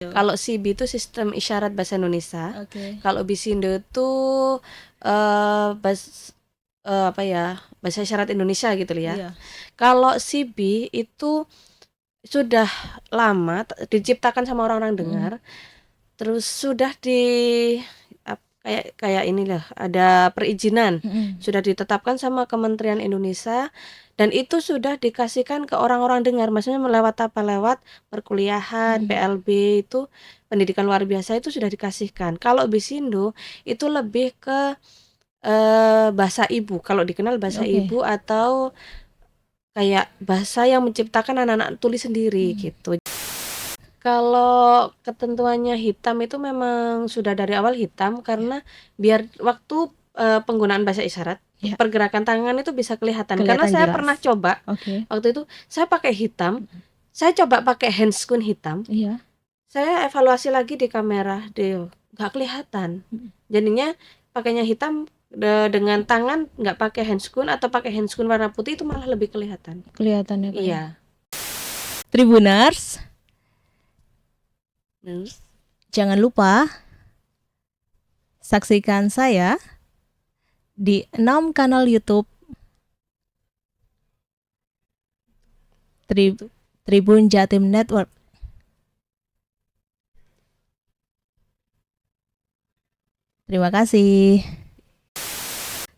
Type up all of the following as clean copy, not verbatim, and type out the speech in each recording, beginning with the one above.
Kalau SIBI itu sistem isyarat bahasa Indonesia. Oke. Kalau Bisindo itu apa ya, bahasa isyarat Indonesia gitu loh ya. Iya. Kalau SIBI itu sudah lama diciptakan sama orang-orang dengar, terus sudah kayak inilah ada perizinan, sudah ditetapkan sama Kementerian Indonesia, dan itu sudah dikasihkan ke orang-orang dengar, maksudnya lewat perkuliahan, PLB itu pendidikan luar biasa itu sudah dikasihkan. Kalau Bisindo itu lebih ke bahasa ibu, kalau dikenal bahasa ibu atau kayak bahasa yang menciptakan anak-anak tulis sendiri gitu. Kalau ketentuannya hitam itu memang sudah dari awal hitam karena biar waktu penggunaan bahasa isyarat pergerakan tangan itu bisa kelihatan karena saya jelas. pernah coba. Waktu itu saya pakai hitam, saya coba pakai handscreen hitam. Iya. Saya evaluasi lagi di kamera, nggak kelihatan. Jadinya pakainya hitam dengan tangan, nggak pakai handscreen atau pakai handscreen warna putih itu malah lebih kelihatan. Kelihatannya Kak. Iya. Tribuners, jangan lupa saksikan saya di 6 kanal YouTube Tribun Jatim Network. Terima kasih.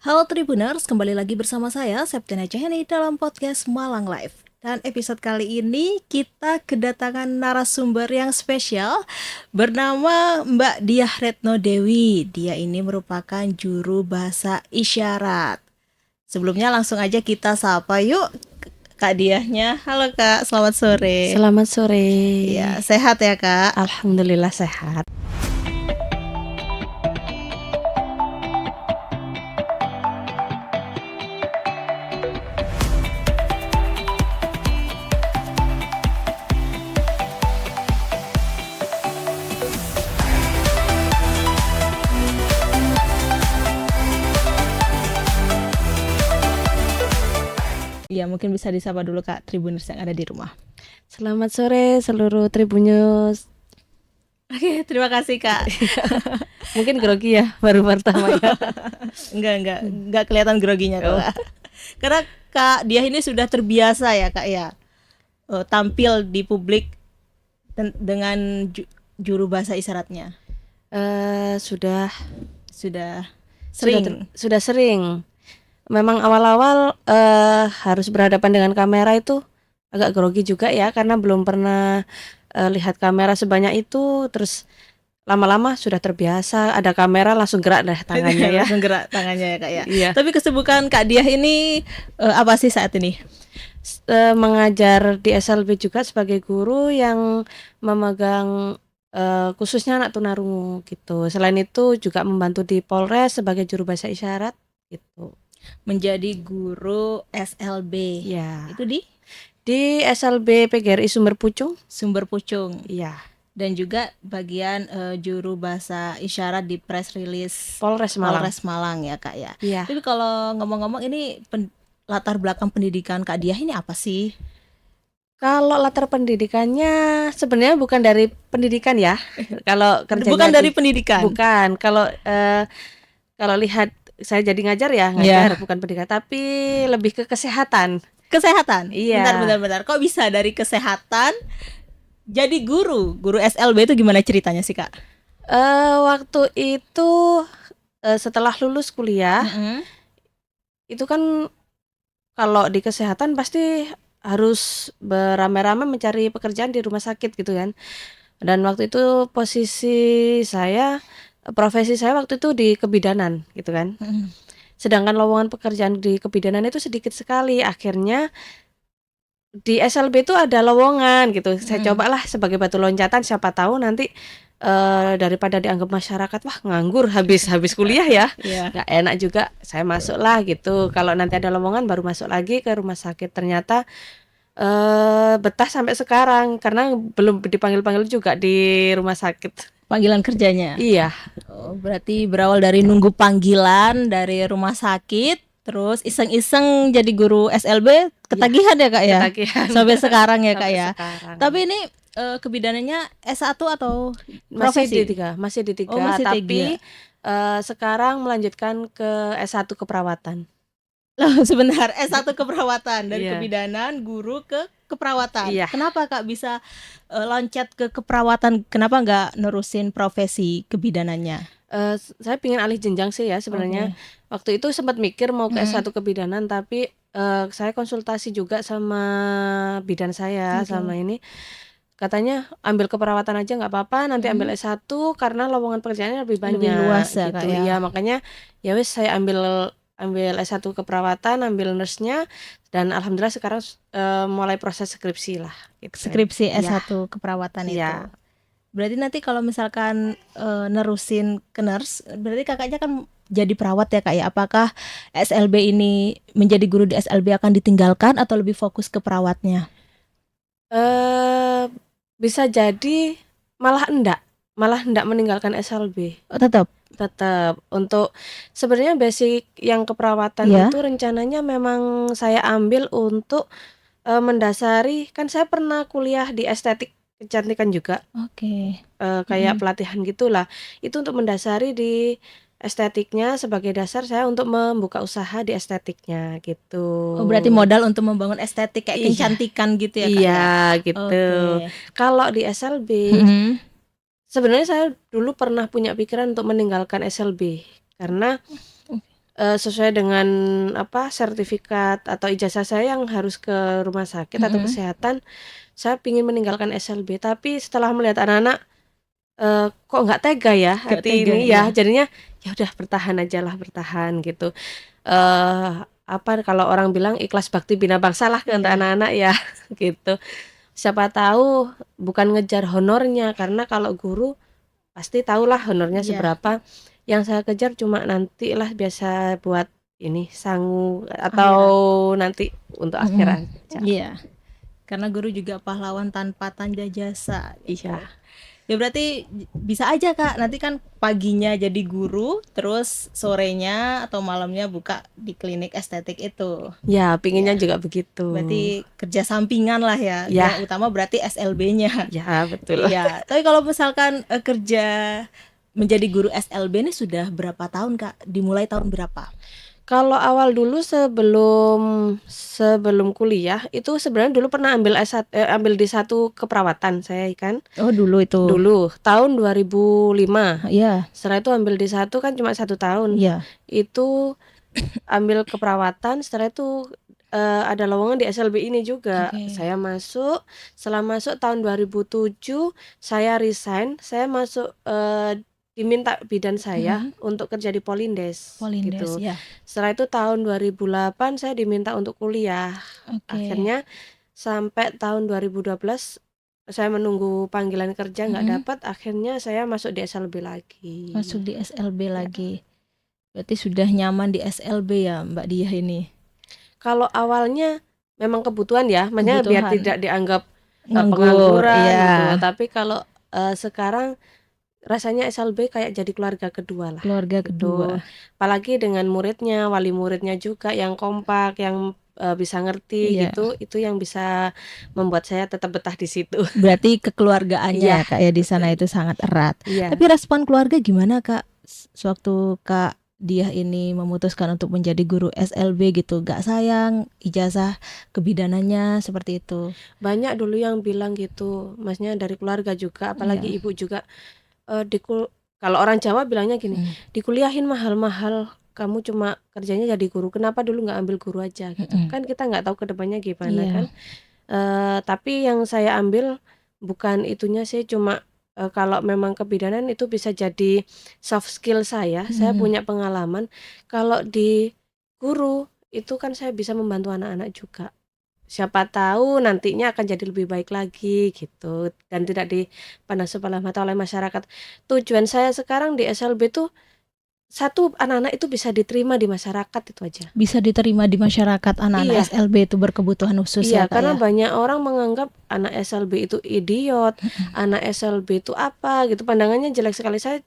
Halo Tribuners, kembali lagi bersama saya Septiana Caheni dalam podcast Malang Live. Dan episode kali ini kita kedatangan narasumber yang spesial bernama Mbak Diah Retno Dewi. Dia ini merupakan juru bahasa isyarat. Sebelumnya langsung aja kita sapa yuk Kak Diahnya. Halo Kak, selamat sore. Selamat sore. Ya, sehat ya Kak? Alhamdulillah sehat. Ya, mungkin bisa disapa dulu Kak Tribuners yang ada di rumah. Selamat sore seluruh Tribunnews. Oke, terima kasih Kak. Mungkin grogi ya baru pertama ya. Enggak kelihatan groginya Kak. Karena Kak Diah ini sudah terbiasa ya Kak ya, tampil di publik dengan juru bahasa isyaratnya. Sudah sering. Memang awal-awal harus berhadapan dengan kamera itu agak grogi juga ya, karena belum pernah lihat kamera sebanyak itu. Terus lama-lama sudah terbiasa, ada kamera langsung gerak deh tangannya ya. Langsung gerak tangannya ya Kak ya. Iya. Tapi kesibukan Kak Diah ini apa sih saat ini? Mengajar di SLB juga sebagai guru yang memegang khususnya anak tunarungu gitu. Selain itu juga membantu di Polres sebagai juru bahasa isyarat gitu. Menjadi guru SLB. Ya. Itu di SLB PGRI Sumber Pucung. Iya. Dan juga bagian juru bahasa isyarat di press release Polres Malang ya Kak ya. Iya. Tapi kalau ngomong-ngomong ini latar belakang pendidikan Kak Diah ini apa sih? Kalau latar pendidikannya sebenarnya bukan dari pendidikan ya. Kalau kerjanya bukan dari pendidikan. Bukan. Kalau lihat saya jadi ngajar, bukan pendidikan, tapi lebih ke kesehatan. Kesehatan? Iya. Bentar. Kok bisa dari kesehatan jadi guru SLB itu gimana ceritanya sih Kak? Waktu itu setelah lulus kuliah, itu kan kalau di kesehatan pasti harus beramai-ramai mencari pekerjaan di rumah sakit gitu kan. Dan waktu itu profesi saya waktu itu di kebidanan gitu kan. Sedangkan lowongan pekerjaan di kebidanan itu sedikit sekali. Akhirnya di SLB itu ada lowongan gitu. Saya cobalah sebagai batu loncatan, siapa tahu nanti daripada dianggap masyarakat wah nganggur habis kuliah ya. Nggak enak juga, saya masuklah gitu. Kalau nanti ada lowongan baru masuk lagi ke rumah sakit. Ternyata betah sampai sekarang karena belum dipanggil-panggil juga di rumah sakit. Panggilan kerjanya? Iya. Oh, berarti berawal dari nunggu panggilan dari rumah sakit, terus iseng-iseng jadi guru SLB, ketagihan ya Kak ya? Ketagihan. Sampai sekarang ya Kak ya? Sekarang. Tapi ini kebidanannya S1 atau Masih profesi? masih di Oh, 3, masih tapi, 3. sekarang melanjutkan ke S1 keperawatan. Loh, sebentar, S1 keperawatan dari Iya. kebidanan guru ke keperawatan. Iya. Kenapa Kak bisa loncat ke keperawatan? Kenapa nggak nerusin profesi kebidanannya? Saya pengen alih jenjang sih ya sebenarnya. Waktu itu sempat mikir mau ke S1 kebidanan, tapi, saya konsultasi juga sama bidan saya, sama ini, katanya ambil keperawatan aja nggak apa-apa, nanti ambil S1 karena lowongan pekerjaannya lebih Lebih banyak luas ya, Kak, gitu. ya. Iya, makanya ya wis saya ambil S1 keperawatan, ambil nurse-nya, dan alhamdulillah sekarang mulai proses skripsi lah gitu. Skripsi Iya. S1 keperawatan itu. Iya. Berarti nanti kalau misalkan nerusin ke nurse, berarti kakaknya kan jadi perawat ya Kak ya. Apakah SLB ini menjadi guru di SLB akan ditinggalkan atau lebih fokus ke perawatnya? Bisa jadi malah enggak meninggalkan SLB. Oh, tetap. Untuk sebenarnya basic yang keperawatan Iya. itu rencananya memang saya ambil untuk mendasari, kan saya pernah kuliah di estetik kecantikan juga, Oke. kayak pelatihan gitulah. Itu untuk mendasari di estetiknya sebagai dasar saya untuk membuka usaha di estetiknya gitu. Oh, berarti modal untuk membangun estetik kayak Iya. kecantikan gitu ya Kak ya. Iya gitu. Oke. Kalau di SLB sebenarnya saya dulu pernah punya pikiran untuk meninggalkan SLB karena sesuai dengan sertifikat atau ijazah saya yang harus ke rumah sakit atau kesehatan, saya pingin meninggalkan SLB. Tapi setelah melihat anak-anak, kok nggak tega ya Nggak hati tega, ini iya. ya, jadinya ya udah bertahan gitu. Kalau orang bilang ikhlas bakti bina bangsa lah ke Iya. anak-anak ya gitu. Siapa tahu bukan ngejar honornya, karena kalau guru pasti tahulah honornya Iya. seberapa. Yang saya kejar cuma nantilah biasa buat ini sangu atau nanti untuk akhirat aja. Iya. Karena guru juga pahlawan tanpa tanda jasa. Iya. Ya berarti bisa aja Kak, nanti kan paginya jadi guru, terus sorenya atau malamnya buka di klinik estetik itu. Ya, pinginnya juga begitu. Berarti kerja sampingan lah ya. Ya. Yang utama berarti SLB-nya. Ya, betul. Iya. Tapi kalau misalkan kerja menjadi guru SLB ini sudah berapa tahun Kak? Dimulai tahun berapa? Kalau awal dulu sebelum kuliah itu sebenarnya dulu pernah ambil ambil di 1 keperawatan saya kan. Oh, dulu itu. Dulu tahun 2005. Iya. Setelah itu ambil di 1 kan cuma 1 tahun. Iya. Itu ambil keperawatan, setelah itu ada lowongan di SLB ini juga. Saya masuk, setelah masuk tahun 2007 saya resign, saya masuk diminta bidan saya untuk kerja di Polindes gitu. Ya. Setelah itu tahun 2008 saya diminta untuk kuliah. Akhirnya sampai tahun 2012 saya menunggu panggilan kerja nggak dapat, akhirnya saya masuk di SLB lagi. Masuk di SLB lagi. Berarti sudah nyaman di SLB ya Mbak Diah ini? Kalau awalnya memang kebutuhan ya, maksudnya biar tidak dianggap pengangguran gitu. Tapi kalau sekarang rasanya SLB kayak jadi keluarga kedua lah. Keluarga kedua. Apalagi dengan muridnya, wali muridnya juga yang kompak, yang bisa ngerti gitu, itu yang bisa membuat saya tetap betah di situ. Berarti kekeluargaannya Kak ya di sana itu sangat erat. Tapi respon keluarga gimana Kak sewaktu Kak Diah ini memutuskan untuk menjadi guru SLB gitu? Gak sayang ijazah kebidanannya seperti itu? Banyak dulu yang bilang gitu, maksudnya dari keluarga juga, apalagi ibu juga. Kalau orang Jawa bilangnya gini, dikuliahin mahal-mahal, kamu cuma kerjanya jadi guru, kenapa dulu nggak ambil guru aja gitu. Kan kita nggak tahu kedepannya gimana kan. Tapi yang saya ambil bukan itunya sih, cuma kalau memang kebidanan itu bisa jadi soft skill saya punya pengalaman. Kalau di guru itu kan saya bisa membantu anak-anak juga. Siapa tahu nantinya akan jadi lebih baik lagi gitu, dan tidak dipandang sebelah mata oleh masyarakat. Tujuan saya sekarang di SLB tuh satu, anak-anak itu bisa diterima di masyarakat, itu aja. Bisa diterima di masyarakat anak-anak SLB itu berkebutuhan khusus ya Kak karena ya? banyak orang menganggap anak SLB itu idiot, anak SLB itu apa gitu, pandangannya jelek sekali. Saya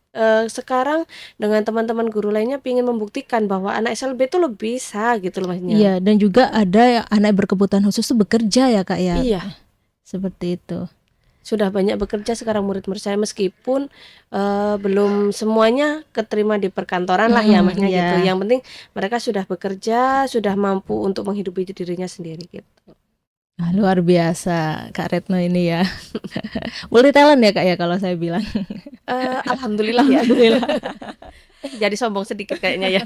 sekarang dengan teman-teman guru lainnya ingin membuktikan bahwa anak SLB itu lebih bisa gitu loh maksudnya. Iya, dan juga ada yang anak berkebutuhan khusus itu bekerja ya Kak ya? Iya. Seperti itu. sudah banyak bekerja sekarang murid-murid saya, meskipun belum semuanya keterima di perkantoran lah ya maksudnya gitu. Iya. Yang penting mereka sudah bekerja, sudah mampu untuk menghidupi dirinya sendiri gitu. Ah, luar biasa Kak Retno ini ya. Multi talent ya Kak ya kalau saya bilang. Alhamdulillah ya. Alhamdulillah. Jadi sombong sedikit kayaknya ya.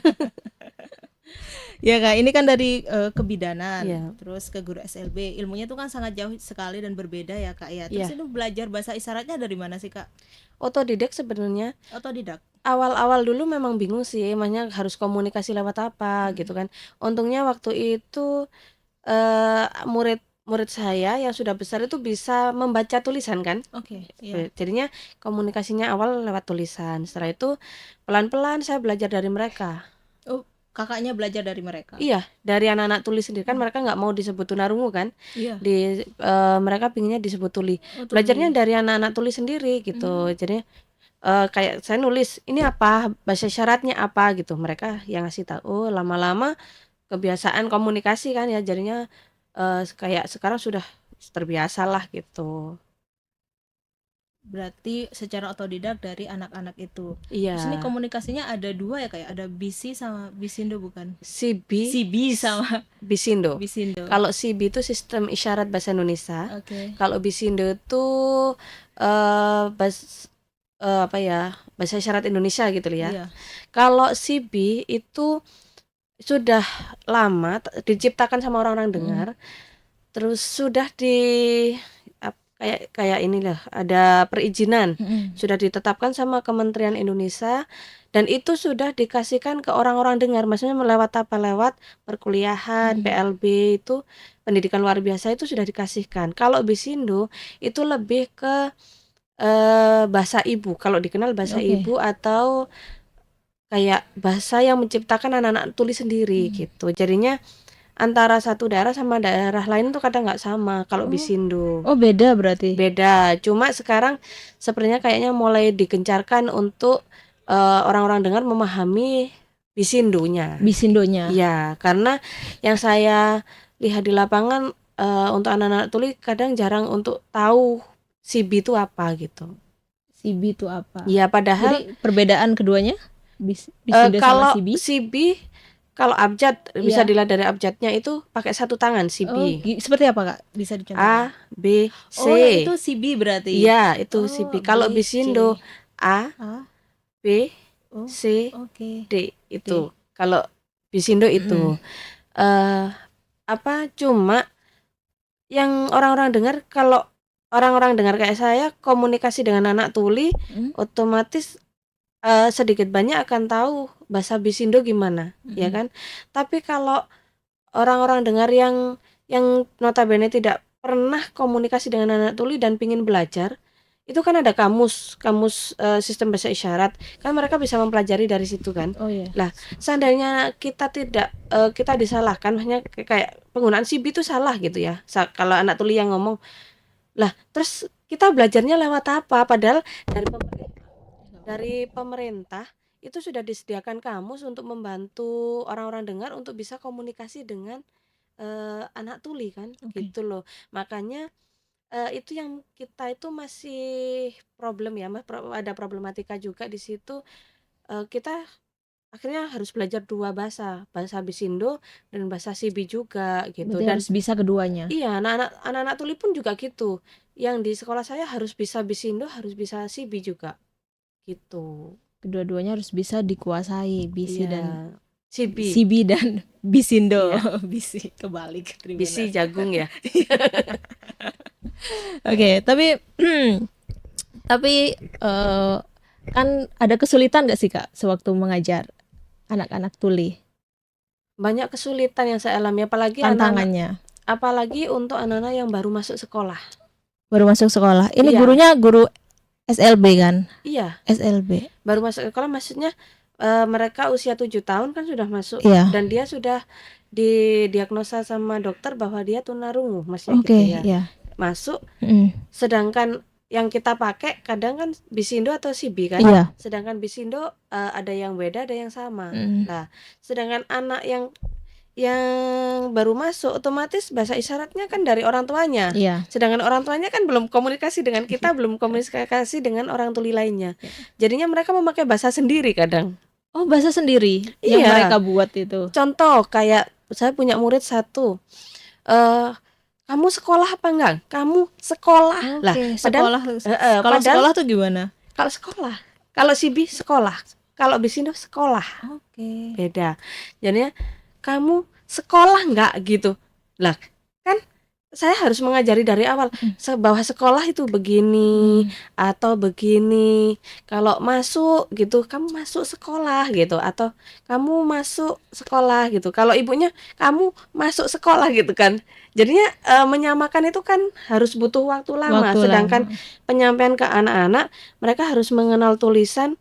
Ya Kak, ini kan dari kebidanan, Iya. terus ke guru SLB, ilmunya tuh kan sangat jauh sekali dan berbeda ya Kak ya. Terus Iya. itu belajar bahasa isyaratnya dari mana sih Kak? Otodidak sebenarnya. Otodidak. Awal-awal dulu memang bingung sih, emangnya harus komunikasi lewat apa gitu kan. Untungnya waktu itu murid saya yang sudah besar itu bisa membaca tulisan kan. Oke, iya. Jadinya komunikasinya awal lewat tulisan. Setelah itu pelan-pelan saya belajar dari mereka. Oh, kakaknya belajar dari mereka. Iya, dari anak-anak tuli sendiri kan mereka nggak mau disebut tunarungu kan. Iya. Mereka pinginnya disebut tuli. Oh, tuli. Belajarnya dari anak-anak tuli sendiri gitu. Jadi kayak saya nulis ini apa, bahasa isyaratnya apa gitu. Mereka yang ngasih tahu. Lama-lama kebiasaan komunikasi kan ya, jadinya kayak sekarang sudah terbiasa lah gitu. Berarti secara otodidak dari anak-anak itu. Iya. Terus ini komunikasinya ada dua ya kayak ada BC sama Bisindo bukan? CB CB sama Bisindo. Bisindo. Kalau CB itu sistem isyarat bahasa Indonesia. Oke. Kalau Bisindo itu bahasa isyarat Indonesia gitu ya. Iya. Kalau CB itu sudah lama diciptakan sama orang-orang dengar. Terus sudah kayak inilah ada perizinan, sudah ditetapkan sama Kementerian Indonesia, dan itu sudah dikasihkan ke orang-orang dengar, maksudnya lewat apa, lewat perkuliahan, PLB itu pendidikan luar biasa itu sudah dikasihkan. Kalau Bisindo itu lebih ke bahasa ibu, kalau dikenal bahasa ibu atau kayak bahasa yang menciptakan anak-anak tuli sendiri gitu. Jadinya antara satu daerah sama daerah lain tuh kadang nggak sama kalau Bisindo. Oh, beda berarti. Beda. Cuma sekarang sepertinya kayaknya mulai digencarkan untuk orang-orang dengar memahami Bisindonya. Bisindonya. Iya, karena yang saya lihat di lapangan untuk anak-anak tuli kadang jarang untuk tahu CB itu apa gitu. CB itu apa? Iya, padahal jadi perbedaan keduanya Bisindo kalau sama CB? CB kalau abjad bisa dilihat dari abjadnya itu pakai satu tangan CB. Oh, seperti apa Kak? Bisa dicontohkan? A, B, C. Oh, yang itu CB berarti. Iya, itu CB. Kalau Bisindo A, B, C, D itu. Kalau Bisindo itu. Cuma yang orang-orang dengar, kalau orang-orang dengar kayak saya komunikasi dengan anak tuli, otomatis sedikit banyak akan tahu bahasa Bisindo gimana, ya kan? Tapi kalau orang-orang dengar yang notabene tidak pernah komunikasi dengan anak tuli dan pingin belajar, itu kan ada kamus sistem bahasa isyarat, kan mereka bisa mempelajari dari situ kan. Oh iya. Lah, seandainya kita tidak kita disalahkan, maksudnya kayak penggunaan CB itu salah gitu ya. Kalau anak tuli yang ngomong, lah terus kita belajarnya lewat apa? Padahal dari pemerintah itu sudah disediakan kamus untuk membantu orang-orang dengar untuk bisa komunikasi dengan anak tuli kan, gitu loh. Makanya itu yang kita itu masih problem ya, ada problematika juga di situ. Kita akhirnya harus belajar dua bahasa Bisindo dan bahasa CB juga gitu. Berarti dan harus bisa keduanya. Iya, anak-anak tuli pun juga gitu. Yang di sekolah saya harus bisa Bisindo, harus bisa CB juga. Gitu. Kedua-duanya harus bisa dikuasai, BC dan CB dan Bisindo. BC kebalik. BC jagung ya. Oke, tapi kan ada kesulitan nggak sih Kak sewaktu mengajar anak-anak tuli? Banyak kesulitan yang saya alami, apalagi tantangannya. Apalagi untuk anak-anak yang baru masuk sekolah. Baru masuk sekolah. Ini gurunya guru SLB kan? Iya. SLB. Baru masuk sekolah, maksudnya mereka usia 7 tahun kan sudah masuk, dan dia sudah didiagnosa sama dokter bahwa dia tunarungu, maksudnya gitu ya. Masuk, sedangkan yang kita pakai kadang kan Bisindo atau CB kan. Sedangkan Bisindo ada yang beda, ada yang sama. Nah, sedangkan anak yang yang baru masuk otomatis bahasa isyaratnya kan dari orang tuanya. Iya. Sedangkan orang tuanya kan belum komunikasi dengan kita, belum komunikasi dengan orang tuli lainnya. Jadinya mereka memakai bahasa sendiri kadang. Oh, bahasa sendiri yang Iya. mereka buat itu. Contoh kayak saya punya murid satu, kamu sekolah apa enggak? Kamu sekolah. Lah, Oke, padahal sekolah. Kalau padahal sekolah tuh gimana? kalau sekolah, kalau si B sekolah, kalau Bisindo sekolah, Oke. beda. Jadinya kamu sekolah enggak gitu. Lah, kan saya harus mengajari dari awal bahwa sekolah itu begini atau begini. Kalau masuk gitu, kamu masuk sekolah gitu, atau kamu masuk sekolah gitu. Kalau ibunya kamu masuk sekolah gitu kan. Jadinya menyamakan itu kan harus butuh waktu lama. Sedangkan penyampaian ke anak-anak, mereka harus mengenal tulisan.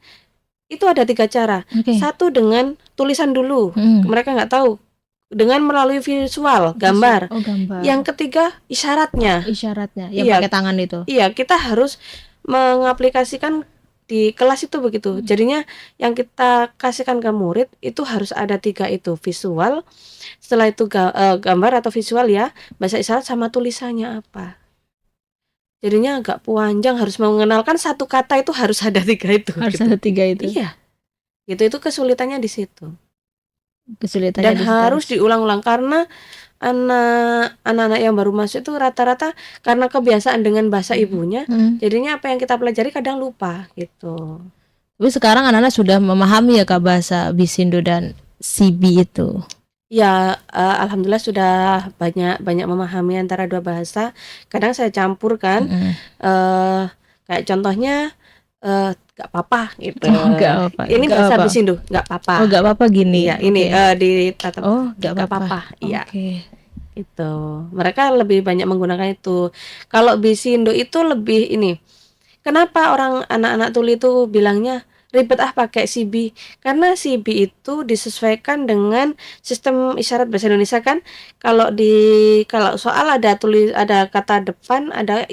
Itu ada 3 cara. Oke. Satu dengan tulisan dulu, mereka nggak tahu. Dengan melalui visual, gambar. Oh, gambar. Yang ketiga isyaratnya. Isyaratnya yang Iya. pakai tangan itu. Iya, kita harus mengaplikasikan di kelas itu begitu. Jadinya yang kita kasihkan ke murid itu harus ada 3 itu, visual, setelah itu gambar atau visual ya, bahasa isyarat sama tulisannya apa. Jadinya agak panjang, harus mengenalkan satu kata itu harus ada 3 itu. Harus gitu. ada 3 itu. Iya. Gitu, itu kesulitannya di situ. Kesulitannya Dan di situ. harus diulang-ulang karena anak-anak yang baru masuk itu rata-rata karena kebiasaan dengan bahasa ibunya, jadinya apa yang kita pelajari kadang lupa gitu. Tapi sekarang anak-anak sudah memahami ya Kak bahasa Bisindo dan CB itu. Ya, alhamdulillah sudah banyak memahami antara 2 bahasa. Kadang saya campurkan, kayak contohnya gak apa-apa gitu. Gak apa-apa. Ini Gak bahasa apa. Bisindo, gak apa-apa. Oh, gak apa-apa gini. Iya, ini ditatap. Oh, gak Gak apa-apa. apa-apa. Iya. Oke. Itu mereka lebih banyak menggunakan itu. Kalau Bisindo itu lebih ini. Kenapa orang anak-anak tuli itu bilangnya ribet pakai CB? Karena CB itu disesuaikan dengan sistem isyarat bahasa Indonesia kan. Kalau soal ada kata depan, ada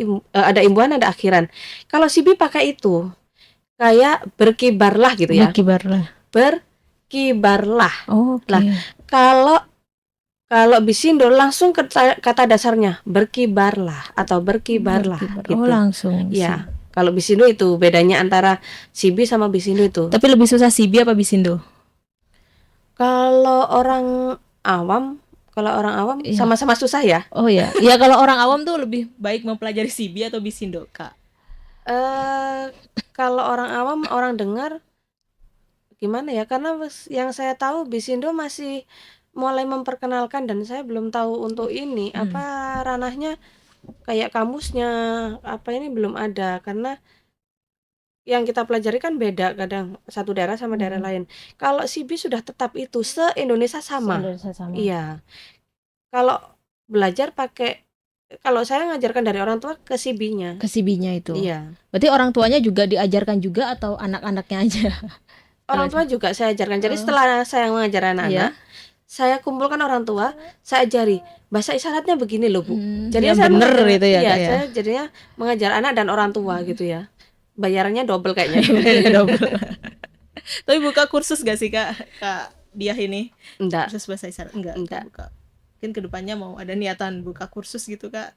imbuhan, ada akhiran. Kalau CB pakai itu kayak berkibarlah gitu ya. Berkibarlah. Oh, oke. Lah, kalau Bisindo langsung ke kata dasarnya berkibarlah atau berkibarlah gitu. Oh, langsung. Ya, kalau Bisindo itu bedanya antara CB sama Bisindo itu. Tapi lebih susah CB apa Bisindo? Kalau orang awam Iya. sama-sama susah ya. Oh ya. Ya kalau orang awam tuh lebih baik mempelajari CB atau Bisindo, Kak? Kalau orang awam, orang dengar gimana ya? Karena yang saya tahu Bisindo masih mulai memperkenalkan dan saya belum tahu untuk ini apa ranahnya, kayak kamusnya apa ini belum ada, karena yang kita pelajari kan beda kadang satu daerah sama daerah lain. Kalau CB sudah tetap itu se-Indonesia sama. Iya. Kalau belajar kalau saya ngajarkan dari orang tua ke CB-nya. Ke CB-nya itu. Iya. Berarti orang tuanya juga diajarkan juga atau anak-anaknya aja? Orang tua juga saya ajarkan. Jadi setelah saya mengajar anak-anak, saya kumpulkan orang tua, saya ajari bahasa isyaratnya begini loh Bu. Jadi yang saya bener itu ya, iya, Kak, ya? saya jadinya mengajar anak dan orang tua gitu ya. Bayarannya double kayaknya. Double. Tapi buka kursus gak sih Kak Diah ini? Enggak. Kursus bahasa isyarat? Enggak. Buka. Mungkin kedepannya mau ada niatan buka kursus gitu Kak?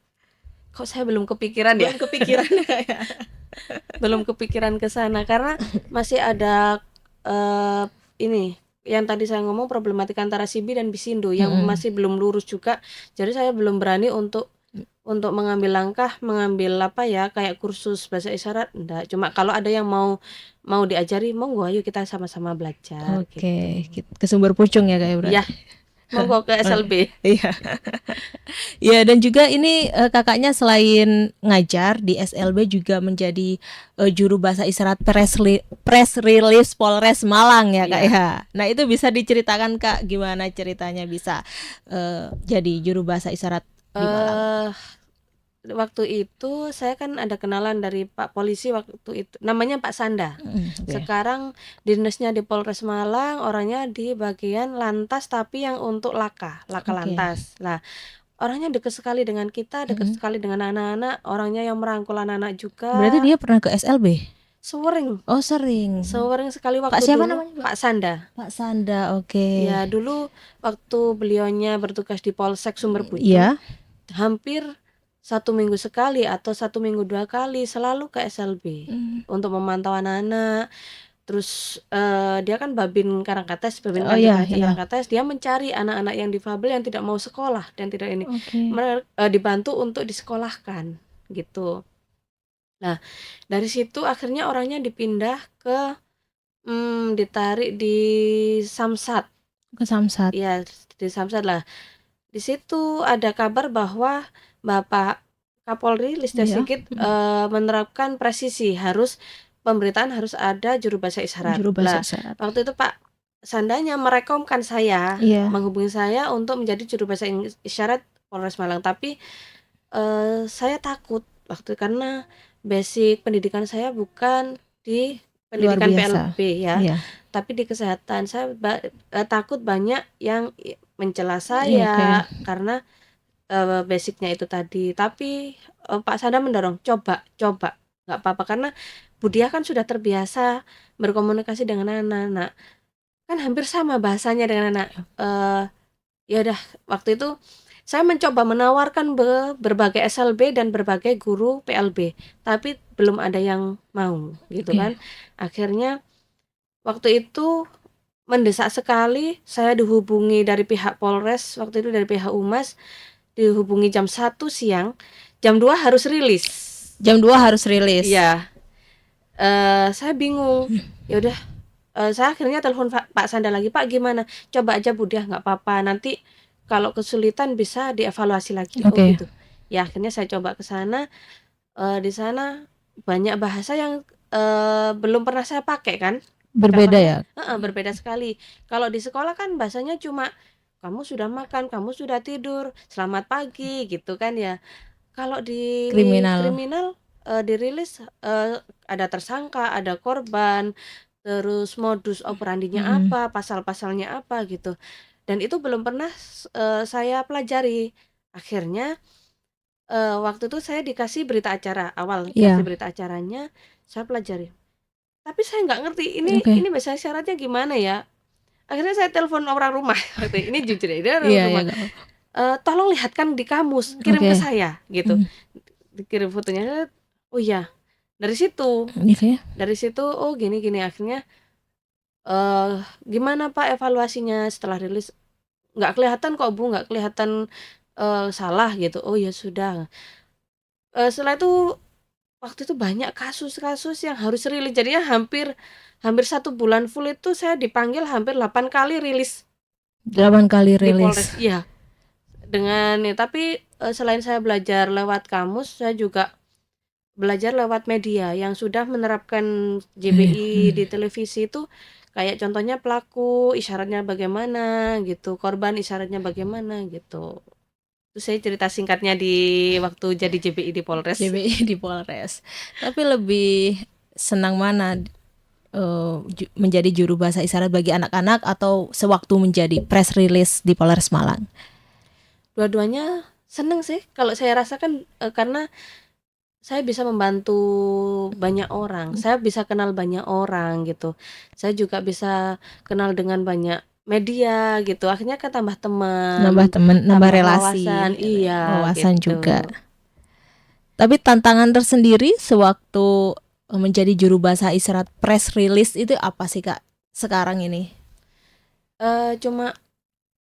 Kok saya belum kepikiran ya? Belum kepikiran ya? Belum kepikiran ke sana karena masih ada ini yang tadi saya ngomong problematika antara CB dan Bisindo yang masih belum lurus juga. Jadi saya belum berani untuk mengambil langkah, mengambil apa ya kayak kursus bahasa isyarat. Enggak, cuma kalau ada yang mau diajari, monggo ayo kita sama-sama belajar. Oke, ke Sumber Pucung ya Kak ya berarti? Ya, monggo ke SLB. Iya. Ya, dan juga ini kakaknya selain ngajar di SLB juga menjadi juru bahasa isyarat press release Polres Malang ya Kak ya. Nah, itu bisa diceritakan Kak gimana ceritanya bisa jadi juru bahasa isyarat di Malang? Waktu itu saya kan ada kenalan dari Pak Polisi waktu itu, namanya Pak Sanda. Sekarang dinasnya di Polres Malang, orangnya di bagian lantas tapi yang untuk laka lantas. Lah, orangnya dekat sekali dengan kita, dekat sekali dengan anak-anak, orangnya yang merangkul anak-anak juga. Berarti dia pernah ke SLB? sering Oh, sering. sekali Pak waktu siapa dulu. namanya, Pak? Pak Sanda. Pak Sanda, oke. Ya, dulu waktu beliaunya bertugas di Polsek Sumber Pucung, Iya. hampir 1 minggu sekali atau 1 minggu 2 kali selalu ke SLB untuk memantau anak-anak. Terus dia kan Babin Karangkates, Babin Oh iya, Kantin iya. Karangkates, dia mencari anak-anak yang difabel yang tidak mau sekolah dan tidak ini, Oke. dibantu untuk disekolahkan gitu. Nah, dari situ akhirnya orangnya dipindah ke ditarik di Samsat. Ke Samsat. Ya, di Samsat lah. Di situ ada kabar bahwa Bapak Kapolri Listio Iya. Sigit menerapkan presisi, pemberitaan harus ada juru bahasa isyarat. Juru bahasa Lah, isyarat. waktu itu Pak Sandanya merekomkan saya, Iya. menghubungi saya untuk menjadi juru bahasa isyarat Polres Malang. Tapi saya takut waktu karena basic pendidikan saya bukan di Luar pendidikan biasa. PLB ya, Iya. tapi di kesehatan. Saya takut banyak yang mencela Iya, saya oke. karena basicnya itu tadi. Tapi Pak Sanda mendorong, coba, nggak apa-apa karena Budia kan sudah terbiasa berkomunikasi dengan anak-anak, kan hampir sama bahasanya dengan anak. Ya udah, waktu itu saya mencoba menawarkan berbagai SLB dan berbagai guru PLB, tapi belum ada yang mau gitu Oke. kan. Akhirnya waktu itu mendesak sekali, saya dihubungi dari pihak Polres, waktu itu dari pihak Humas, dihubungi jam 1 siang, jam 2 harus rilis. Jam 2 harus rilis. Iya. Saya bingung. Ya udah, saya akhirnya telepon Pak Sanda lagi, "Pak gimana? Coba aja Budia, nggak apa-apa. Nanti kalau kesulitan bisa dievaluasi lagi." Oh Oke. gitu. Ya akhirnya saya coba ke sana. Di sana banyak bahasa yang belum pernah saya pakai kan. Berbeda ya. Berbeda sekali. Kalau di sekolah kan bahasanya cuma kamu sudah makan, kamu sudah tidur, selamat pagi gitu kan ya. Kalau di kriminal dirilis ada tersangka, ada korban, terus modus operandinya apa, pasal-pasalnya apa gitu. Dan itu belum pernah saya pelajari. Akhirnya waktu itu saya dikasih berita acara awal, Iya. dikasih berita acaranya, saya pelajari. Tapi saya nggak ngerti Oke. ini bahasa isyaratnya gimana ya. Akhirnya saya telepon orang rumah. Ini jujur ya, dia orang Iya, rumah. iya. Tolong lihatkan di kamus, kirim Oke. ke saya gitu. Dikirim fotonya. Oh iya. Dari situ Oke. dari situ oh gini akhirnya gimana Pak evaluasinya setelah rilis? Nggak kelihatan kok Bu, nggak kelihatan salah gitu. Oh ya sudah. Setelah itu waktu itu banyak kasus-kasus yang harus rilis, jadinya hampir 1 bulan full itu saya dipanggil hampir 8 kali rilis 8 kali di Polres. rilis. Iya. Dengan tapi selain saya belajar lewat kamus, saya juga belajar lewat media yang sudah menerapkan JBI di televisi itu, kayak contohnya pelaku isyaratnya bagaimana gitu, korban isyaratnya bagaimana gitu. Itu saya cerita singkatnya di waktu jadi JBI di Polres. JBI di Polres. Tapi lebih senang mana menjadi juru bahasa isyarat bagi anak-anak atau sewaktu menjadi press release di Polres Malang? Dua-duanya seneng sih kalau saya rasakan, karena saya bisa membantu banyak orang, saya bisa kenal banyak orang gitu. Saya juga bisa kenal dengan banyak media gitu. Akhirnya kan tambah teman, nambah relasi, wawasan, iya wawasan gitu. juga. Tapi tantangan tersendiri sewaktu menjadi juru bahasa isyarat press release itu apa sih Kak sekarang ini? Cuma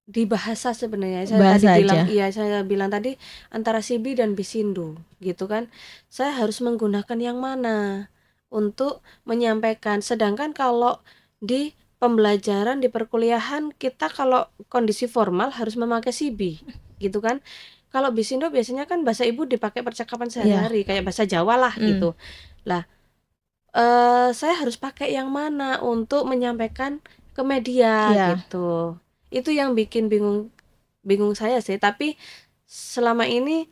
di bahasa sebenarnya. Bahasa Tadi bilang, aja. iya saya bilang tadi antara Sibi dan Bisindo gitu kan. Saya harus menggunakan yang mana untuk menyampaikan. Sedangkan kalau di pembelajaran di perkuliahan kita kalau kondisi formal harus memakai Sibi gitu kan. Kalau Bisindo biasanya kan bahasa ibu dipakai percakapan sehari-hari, kayak bahasa Jawa lah gitu. Lah, saya harus pakai yang mana untuk menyampaikan ke media gitu. Itu yang bikin bingung saya sih. Tapi selama ini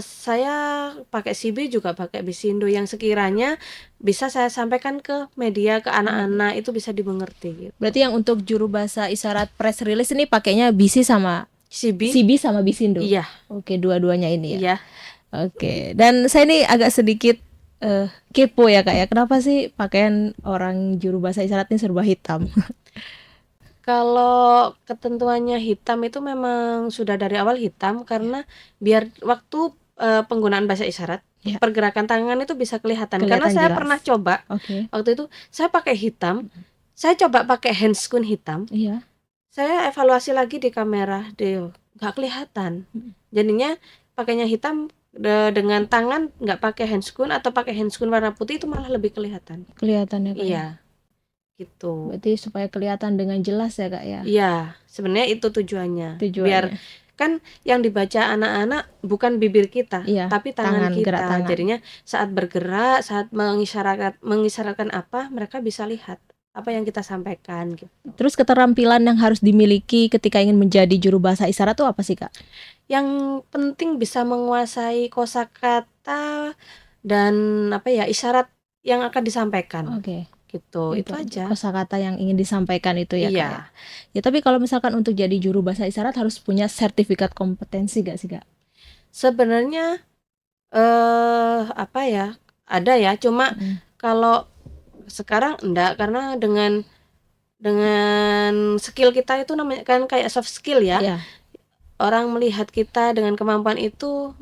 saya pakai CB juga pakai Bisindo yang sekiranya bisa saya sampaikan ke media, ke anak-anak itu bisa dimengerti gitu. Berarti yang untuk juru bahasa isyarat press release ini pakainya BC sama CB sama Bisindo. Iya. Oke, dua-duanya ini ya. Iya. Oke. Dan saya ini agak sedikit kepo ya Kak ya. Kenapa sih pakaian orang juru bahasa isyarat ini serba hitam? Kalau ketentuannya hitam itu memang sudah dari awal hitam karena biar waktu penggunaan bahasa isyarat, Ya. pergerakan tangan itu bisa kelihatan. Karena Kelihatan saya jelas. pernah coba Oke. waktu itu saya pakai hitam, saya coba pakai handscoon hitam, Iya. saya evaluasi lagi di kamera, nggak kelihatan. Jadinya pakainya hitam dengan tangan nggak pakai handscoon atau pakai handscoon warna putih itu malah lebih kelihatan. Kelihatannya Kak. Iya, gitu. Berarti supaya kelihatan dengan jelas ya Kak ya. Iya, sebenarnya itu tujuannya. Biar kan yang dibaca anak-anak bukan bibir kita, Iya, tapi tangan gerak kita. tangan. Jadinya saat bergerak, saat mengisyaratkan apa, mereka bisa lihat apa yang kita sampaikan gitu. Terus keterampilan yang harus dimiliki ketika ingin menjadi juru bahasa isyarat itu apa sih Kak? Yang penting bisa menguasai kosakata dan isyarat yang akan disampaikan. Oke. Gitu. Itu aja. Kosakata yang ingin disampaikan itu ya Kak. Iya. Ya tapi kalau misalkan untuk jadi juru bahasa isyarat harus punya sertifikat kompetensi gak sih Kak? Sebenarnya ada ya, cuma kalau sekarang enggak, karena dengan skill kita itu namanya kan kayak soft skill ya. Iya. Orang melihat kita dengan kemampuan itu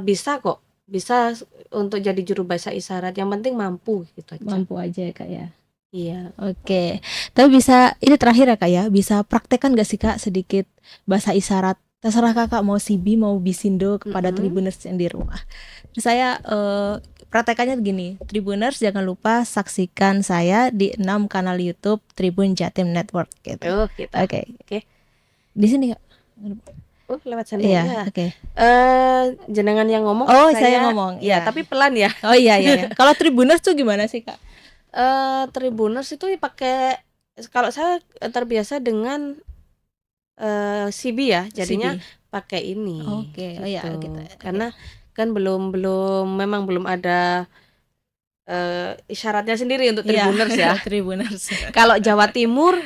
bisa kok, bisa untuk jadi juru bahasa isyarat. Yang penting mampu gitu aja. Mampu aja ya Kak ya. Iya. Oke. Tapi bisa, ini terakhir ya Kak ya, bisa praktekkan gak sih Kak sedikit bahasa isyarat? Terserah Kakak mau CB mau Bisindo kepada Tribuners yang di rumah. Terus saya praktekannya begini, Tribuners jangan lupa saksikan saya di 6 kanal YouTube Tribun Jatim Network gitu. Oh, gitu. Oke. Oke. Di sini Kak. Lewat sana Iya, ya. oke. Jenengan yang ngomong. Oh, saya ngomong. Ya, Iya. tapi pelan ya. Oh iya. Kalau Tribuners tuh gimana sih Kak? Tribuners itu pakai, kalau saya terbiasa dengan CB ya, jadinya pakai ini. Oke. Gitu. Oh iya gitu. Karena kan memang belum ada isyaratnya sendiri untuk Tribuners ya. Tribuners. Kalau Jawa Timur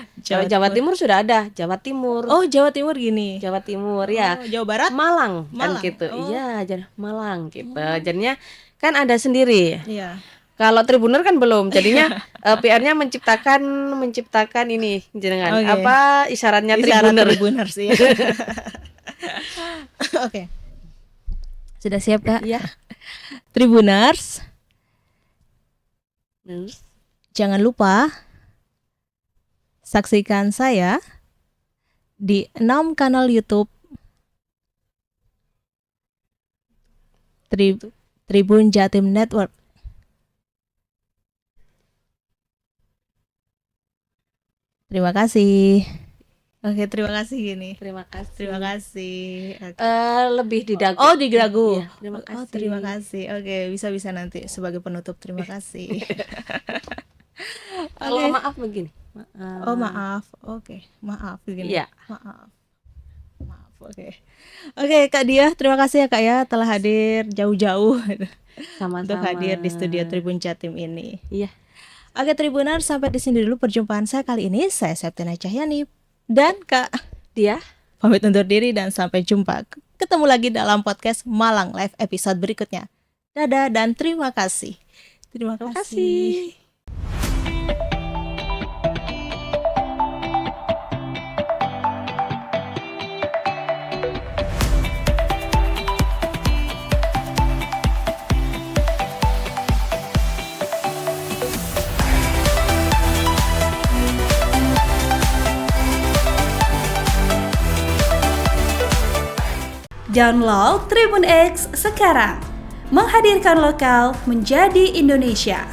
sudah ada. Jawa Timur. Oh, Jawa Timur gini. Jawa Timur ya. Jawa Barat? Malang kan gitu. Iya, Malang gitu. Jadinya kan ada sendiri. Iya. Kalau Tribuner kan belum. Jadinya PR-nya menciptakan ini jenengan. Apa isyaratnya Tribuners ya. Oke. Sudah siap Kak? Iya. Tribuners, jangan lupa saksikan saya di 6 kanal YouTube Tribun Jatim Network. Terima kasih. Oke, terima kasih gini. Terima kasih. Terima kasih. Lebih di dagu. Oh, di dagu. Iya, terima kasih. Oh, terima kasih. Oke, bisa nanti sebagai penutup. Terima kasih. Kalau maaf begini. Oh, maaf. Oke, maaf begini. Iya. Maaf. Oke. Oke, Kak Dia, terima kasih ya Kak ya telah hadir jauh-jauh Sama-sama. untuk hadir di studio Tribun Jatim ini. Iya. Oke, Tribuner, sampai di sini dulu perjumpaan saya kali ini. Saya Septiana Cahyani dan Kak Dia pamit undur diri dan sampai jumpa. Ketemu lagi dalam podcast Malang Live episode berikutnya. Dadah dan terima kasih. Terima kasih. Download Tribun X sekarang, menghadirkan lokal menjadi Indonesia.